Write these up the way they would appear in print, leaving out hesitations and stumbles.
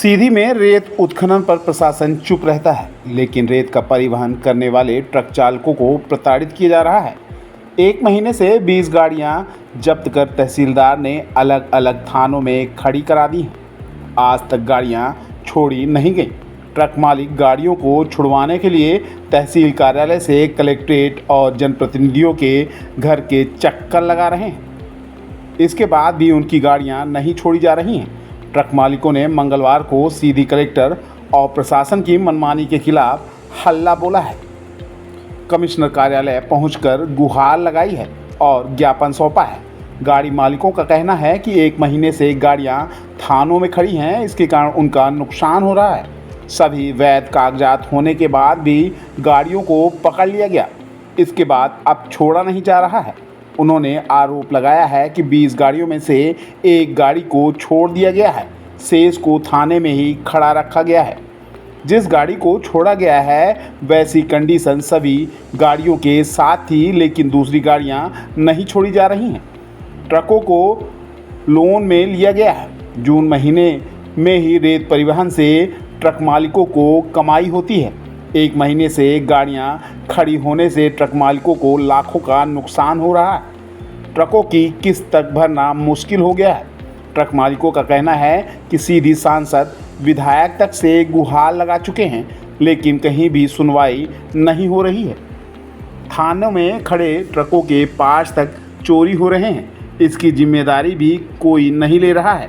सीधी में रेत उत्खनन पर प्रशासन चुप रहता है, लेकिन रेत का परिवहन करने वाले ट्रक चालकों को प्रताड़ित किया जा रहा है। 1 महीने से 20 गाड़ियां जब्त कर तहसीलदार ने अलग अलग थानों में खड़ी करा दी हैं। आज तक गाड़ियां छोड़ी नहीं गईं। ट्रक मालिक गाड़ियों को छुड़वाने के लिए तहसील कार्यालय से कलेक्ट्रेट और जनप्रतिनिधियों के घर के चक्कर लगा रहे हैं। इसके बाद भी उनकी गाड़ियां नहीं छोड़ी जा रही हैं। ट्रक मालिकों ने मंगलवार को सीधी कलेक्टर और प्रशासन की मनमानी के खिलाफ हल्ला बोला है। कमिश्नर कार्यालय पहुंचकर गुहार लगाई है और ज्ञापन सौंपा है। गाड़ी मालिकों का कहना है कि 1 महीने से गाड़ियां थानों में खड़ी हैं, इसके कारण उनका नुकसान हो रहा है। सभी वैध कागजात होने के बाद भी गाड़ियों को पकड़ लिया गया। इसके बाद अब छोड़ा नहीं जा रहा है। उन्होंने आरोप लगाया है कि 20 गाड़ियों में से एक गाड़ी को छोड़ दिया गया है, शेष को थाने में ही खड़ा रखा गया है। जिस गाड़ी को छोड़ा गया है वैसी कंडीशन सभी गाड़ियों के साथ थी, लेकिन दूसरी गाड़ियां नहीं छोड़ी जा रही हैं। ट्रकों को लोन में लिया गया है। जून महीने में ही रेत परिवहन से ट्रक मालिकों को कमाई होती है। 1 महीने से गाड़ियां खड़ी होने से ट्रक मालिकों को लाखों का नुकसान हो रहा है। ट्रकों की किस्त तक भरना मुश्किल हो गया है। ट्रक मालिकों का कहना है कि सीधी सांसद विधायक तक से गुहार लगा चुके हैं, लेकिन कहीं भी सुनवाई नहीं हो रही है। थानों में खड़े ट्रकों के पार्ट्स तक चोरी हो रहे हैं, इसकी जिम्मेदारी भी कोई नहीं ले रहा है।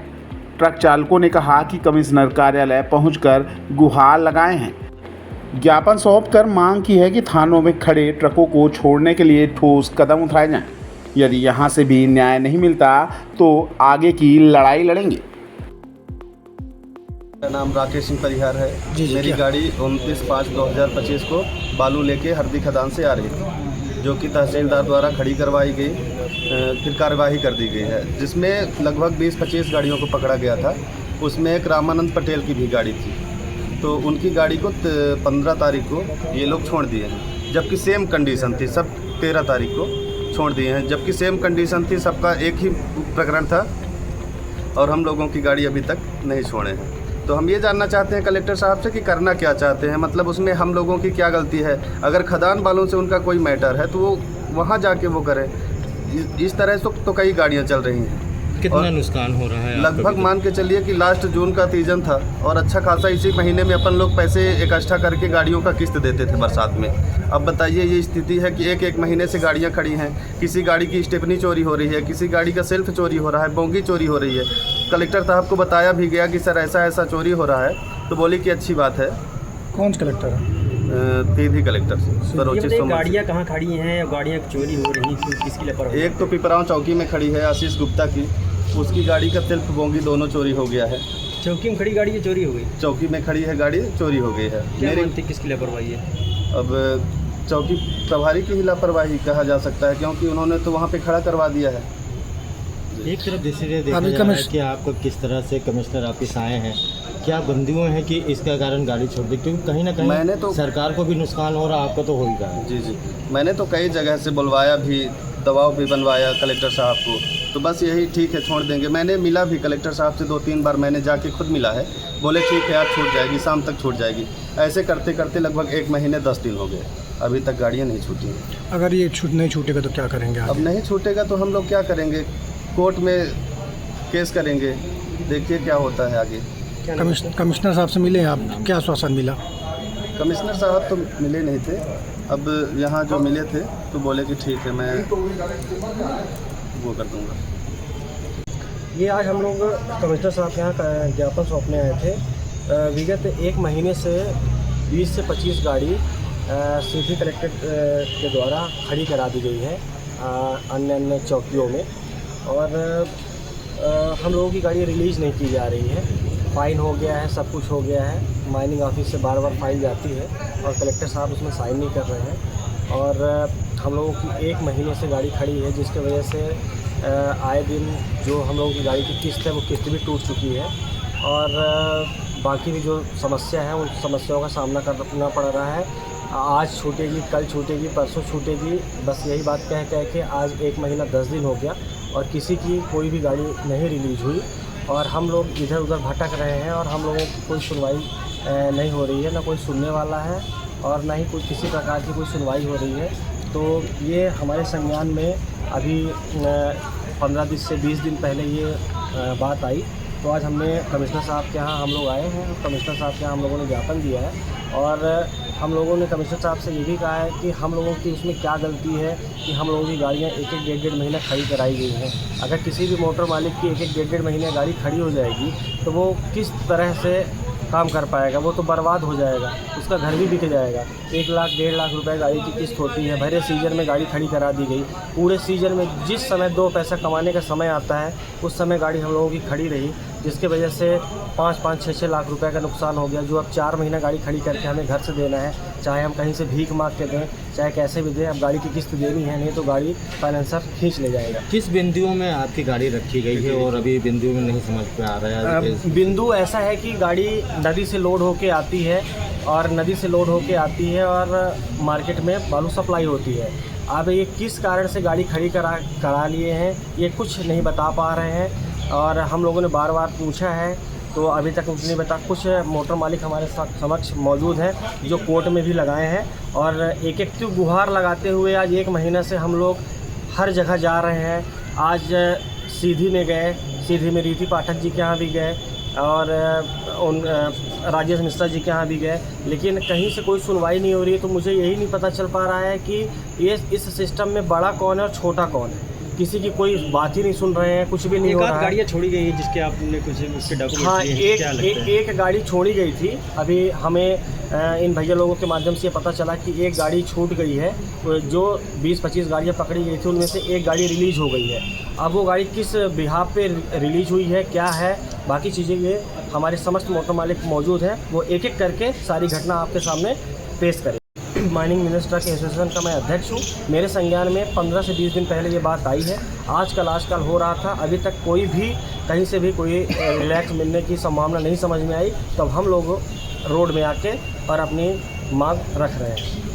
ट्रक चालकों ने कहा कि कमिश्नर कार्यालय पहुंचकर गुहार लगाए हैं। ज्ञापन सौंपकर मांग की है कि थानों में खड़े ट्रकों को छोड़ने के लिए ठोस कदम उठाए जाएं। यदि यहां से भी न्याय नहीं मिलता तो आगे की लड़ाई लड़ेंगे। मेरा नाम राकेश सिंह परिहार है। मेरी गाड़ी 29/5/2025 को बालू लेके हरदी खदान से आ रही थी, जो कि तहसीलदार द्वारा खड़ी करवाई गई, फिर कार्यवाही कर दी गई है, जिसमें लगभग 20-25 गाड़ियों को पकड़ा गया था। उसमें एक रामानंद पटेल की भी गाड़ी थी, तो उनकी गाड़ी को 15 तारीख को ये लोग छोड़ दिए हैं, जबकि सेम कंडीशन थी। सब 13 तारीख को छोड़ दिए हैं, जबकि सेम कंडीशन थी। सबका एक ही प्रकरण था और हम लोगों की गाड़ी अभी तक नहीं छोड़े हैं। तो हम ये जानना चाहते हैं कलेक्टर साहब से कि करना क्या चाहते हैं, मतलब उसमें हम लोगों की क्या गलती है। अगर खदान वालों से उनका कोई मैटर है तो वो वहाँ जाके वो करें। इस तरह से तो कई गाड़ियाँ चल रही हैं। कितना नुकसान हो रहा है? लगभग मान के चलिए कि लास्ट जून का सीजन था और अच्छा खासा इसी महीने में अपन लोग पैसे इकट्ठा करके गाड़ियों का किस्त देते थे बरसात में। अब बताइए, ये स्थिति है कि एक महीने से गाड़ियां खड़ी हैं। किसी गाड़ी की स्टेपनी चोरी हो रही है, किसी गाड़ी का सेल्फ चोरी हो रहा है, बोगी चोरी हो रही है। कलेक्टर साहब को बताया भी गया कि सर ऐसा ऐसा चोरी हो रहा है, तो बोली कि अच्छी बात है। कौन सा कलेक्टर है? सीधी कलेक्टर से। गाड़ियाँ कहाँ खड़ी हैं? गाड़ियाँ चोरी हो रही हैं, किसकी लापरवाही? एक तो पिपराव चौकी में खड़ी है आशीष गुप्ता की, उसकी गाड़ी का सेल्फ बोगी दोनों चोरी हो गया है। चौकी में खड़ी गाड़ी की चोरी हो गई? चौकी में खड़ी है गाड़ी, चोरी हो गई है। मेरी किसकी लापरवाही है? अब चौकी प्रभारी की ही लापरवाही कहा जा सकता है, क्योंकि उन्होंने तो वहाँ पे खड़ा करवा दिया है। एक तरफ देखा जा रहा है कि आपको किस तरह से कमिश्नर ऑफिस आए हैं, क्या बंदियों हैं कि इसका कारण गाड़ी छोड़ दी? क्योंकि कहीं ना कहीं मैंने तो सरकार को भी नुकसान हो रहा है, आपको तो हो ही रहा है। जी, मैंने तो कई जगह से बुलवाया भी, दबाव भी बनवाया कलेक्टर साहब को, तो बस यही ठीक है छोड़ देंगे। मैंने मिला भी कलेक्टर साहब से 2-3 बार, मैंने जाके खुद मिला है। बोले ठीक है, आज छूट जाएगी, शाम तक छूट जाएगी। ऐसे करते करते लगभग 1 महीने 10 दिन हो गए, अभी तक गाड़ियाँ नहीं छूटी। अगर ये नहीं छूटेगा तो क्या करेंगे आगे? अब नहीं छूटेगा तो हम लोग क्या करेंगे? कोर्ट में केस करेंगे, देखिए क्या होता है आगे। कमिश्नर साहब से मिले आप, क्या आश्वासन मिला? कमिश्नर साहब तो मिले नहीं थे। अब यहाँ जो मिले थे तो बोले कि ठीक है, मैं वो कर दूँगा। ये आज हम लोग कमिश्नर साहब के यहाँ ज्ञापन सौंपने आए थे। विगत 1 महीने से 20 से 25 गाड़ी सीधी कलेक्ट्रेट के द्वारा खड़ी करा दी गई है अन्य चौकियों में, और हम लोगों की गाड़ी रिलीज़ नहीं की जा रही है। फ़ाइन हो गया है, सब कुछ हो गया है। माइनिंग ऑफिस से बार बार फाइल जाती है और कलेक्टर साहब उसमें साइन नहीं कर रहे हैं, और हम लोगों की 1 महीने से गाड़ी खड़ी है, जिसकी वजह से आए दिन जो हम लोगों की गाड़ी की किस्त है वो किस्त भी टूट चुकी है, और बाकी भी जो समस्या है उन समस्याओं का सामना करना पड़ रहा है। आज छूटेगी, कल छूटेगी, परसों छूटेगी, बस यही बात कह के आज 1 महीना 10 दिन हो गया और किसी की कोई भी गाड़ी नहीं रिलीज़ हुई। और हम लोग इधर उधर भटक रहे हैं और हम लोगों की कोई सुनवाई नहीं हो रही है, ना कोई सुनने वाला है और ना ही कोई किसी प्रकार की कोई सुनवाई हो रही है। तो ये हमारे संज्ञान में अभी 15 दिन से 20 दिन पहले ये बात आई। तो आज हमने कमिश्नर साहब के यहाँ हम लोग आए हैं। कमिश्नर साहब के यहाँ हम लोगों ने ज्ञापन दिया है और हम लोगों ने कमिश्नर साहब से ये भी कहा है कि हम लोगों की उसमें क्या गलती है कि हम लोगों की गाड़ियाँ एक एक डेढ़ महीना खड़ी कराई गई हैं। अगर किसी भी मोटर मालिक की एक एक डेढ़ महीने गाड़ी खड़ी हो जाएगी तो वो किस तरह से काम कर पाएगा, वो तो बर्बाद हो जाएगा, उसका घर भी बिक जाएगा। 1 लाख 1.5 लाख रुपए गाड़ी की किस्त होती है। भरे सीजन में गाड़ी खड़ी करा दी गई। पूरे सीजन में जिस समय 2 पैसा कमाने का समय आता है उस समय गाड़ी हम लोगों की खड़ी रही, जिसके वजह से 5-5, 6-6 लाख रुपए का नुकसान हो गया, जो अब 4 महीना गाड़ी खड़ी करके हमें घर से देना है। चाहे हम कहीं से भीख मांग के दें, चाहे कैसे भी दें, अब गाड़ी की किस्त देनी है, नहीं तो गाड़ी फाइनेंसर खींच ले जाएगा। किस बिंदुओं में आपकी गाड़ी रखी गई है और अभी बिंदुओं में नहीं समझ में आ रहा है? बिंदु ऐसा है कि गाड़ी नदी से लोड होके आती है और नदी से लोड होके आती है और मार्केट में बालू सप्लाई होती है। अब ये किस कारण से गाड़ी खड़ी करा लिए हैं ये कुछ नहीं बता पा रहे हैं और हम लोगों ने बार बार पूछा है तो अभी तक कुछ नहीं बता। कुछ मोटर मालिक हमारे साथ समक्ष मौजूद हैं जो कोर्ट में भी लगाए हैं और एक गुहार लगाते हुए आज 1 महीने से हम लोग हर जगह जा रहे हैं। आज सीधी में गए, सीधी में रीति पाठक जी के यहाँ भी गए और राजेश मिश्रा जी के यहाँ भी गए, लेकिन कहीं से कोई सुनवाई नहीं हो रही है। तो मुझे यही नहीं पता चल पा रहा है कि ये इस सिस्टम में बड़ा कौन है और छोटा कौन है। किसी की कोई बात ही नहीं सुन रहे हैं, कुछ भी नहीं हो रहा है। गाड़ियाँ छोड़ी गई है जिसके आपने कुछ उसके डॉक्यूमेंट? हाँ, एक गाड़ी छोड़ी गई थी। अभी हमें इन भैया लोगों के माध्यम से पता चला कि एक गाड़ी छूट गई है। जो 20-25 गाड़ियाँ पकड़ी गई थी उनमें से एक गाड़ी रिलीज़ हो गई है। अब वो गाड़ी किस बिहाफ पे रिलीज़ हुई है, क्या है, बाकी चीज़ें ये हमारे समस्त मोटर मालिक मौजूद हैं, वो एक एक करके सारी घटना आपके सामने पेश करें। माइनिंग मिनिस्टर के एसोसिएशन का मैं अध्यक्ष हूँ। मेरे संज्ञान में 15 से 20 दिन पहले ये बात आई है। आजकल हो रहा था, अभी तक कोई भी कहीं से भी कोई रिलैक्स मिलने की संभावना नहीं समझ में आई। तब हम लोग रोड में आके और अपनी मांग रख रहे हैं।